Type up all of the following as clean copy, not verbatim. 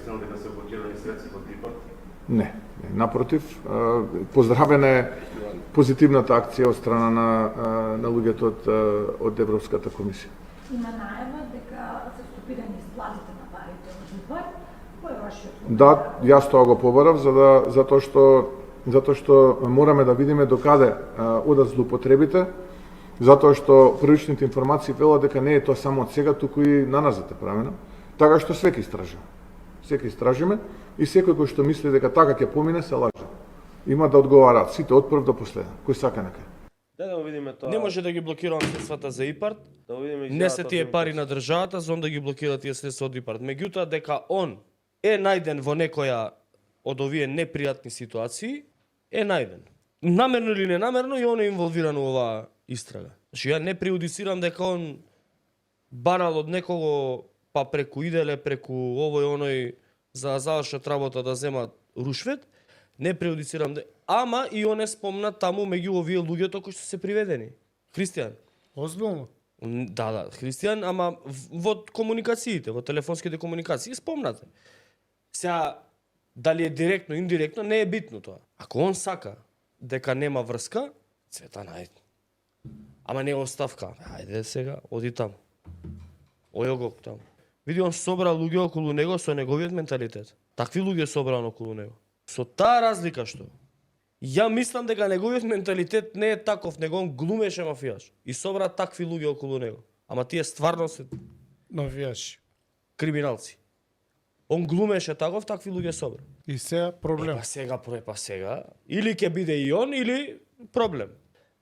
вистина дека се блокирани средства од ИПАРД? Не, напротив, поздравена е позитивната акција од страна на луѓето од Европската комисија. Има најава дека се стопирани исплатите на парите од ИПАРД. Кој е вашиот коментар? Да, јас тоа го побарав затоа што мораме да видиме докаде одат злоупотребите, затоа што првичните информации велат дека не е тоа само од сега, туку и наназад е правено. Така што свеќе истражиме. Свеќе истражиме и секој кој што мисли дека така ќе помине се лаже. Има да одговараат сите од прв до последен. Кој сака нека. Да видиме тоа. Не може да ги блокираме средствата за ИПАРД. Да видиме Не се тие пари на државата, за он да ги блокира тие средства од ИПАРД. Меѓутоа дека он е најден во некоја од овие непријатни ситуации, е најден. Намерно или ненамерно и он е инволвиран во оваа истрага. Значи ја не преюдицирам дека он барал од некого па преку иделе, преку овој оној за да завршат работа да земат рушвет, не преюдицирам ама и он е спомнат таму меѓу овие луѓето кои што се приведени. Христијан. Озбилно? Да, Христијан, ама во комуникациите, во телефонските комуникации спомнате. Сега дали е директно, индиректно, не е битно тоа. Ако он сака дека нема врска, Цвета најде. Ама не оставка. Ајде сега, оди таму. Ојо го таму. Види, он собра луѓе околу него со неговиот менталитет. Такви луѓе собран околу него. Со таа разлика што ја мислам дека неговиот менталитет не е таков, него он глумеше мафијаш. И собра такви луѓе околу него. Ама тие стварно се Навијаши. криминалци. Он глумеше таков, такви луѓе собра. И сега проблем. Па сега. Или ќе биде и он, или проблем.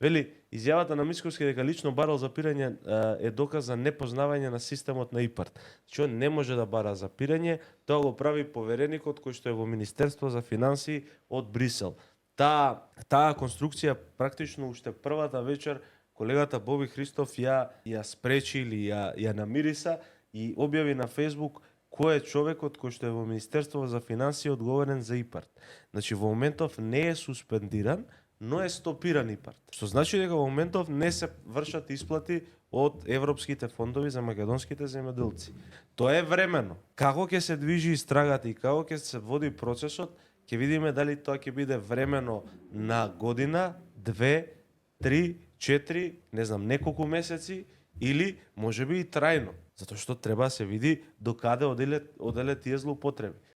Вели, изјавата на Мицковски дека лично барал запирање е доказ за непознавање на системот на ИПАРД. Што не може да бара запирање, тоа го прави повереникот кој што е во Министерство за финансии од Брисел. Таа конструкција практично уште првата вечер колегата Боби Христов ја спречи или ја намириса и објави на Facebook кој е човекот кој што е во Министерство за финансии одговорен за ИПАРД. Значи во моментов не е суспендиран, но е стопиран ИПАРД. Што значи дека во моментов не се вршат исплати од европските фондови за македонските земјоделци. Тоа е времено. Како ќе се движи истрагата и како ќе се води процесот, ќе видиме дали тоа ќе биде времено на година, 2, 3, 4, не знам, неколку месеци или можеби и трајно. Затоа што треба да се види докаде оделе тие злоупотреби.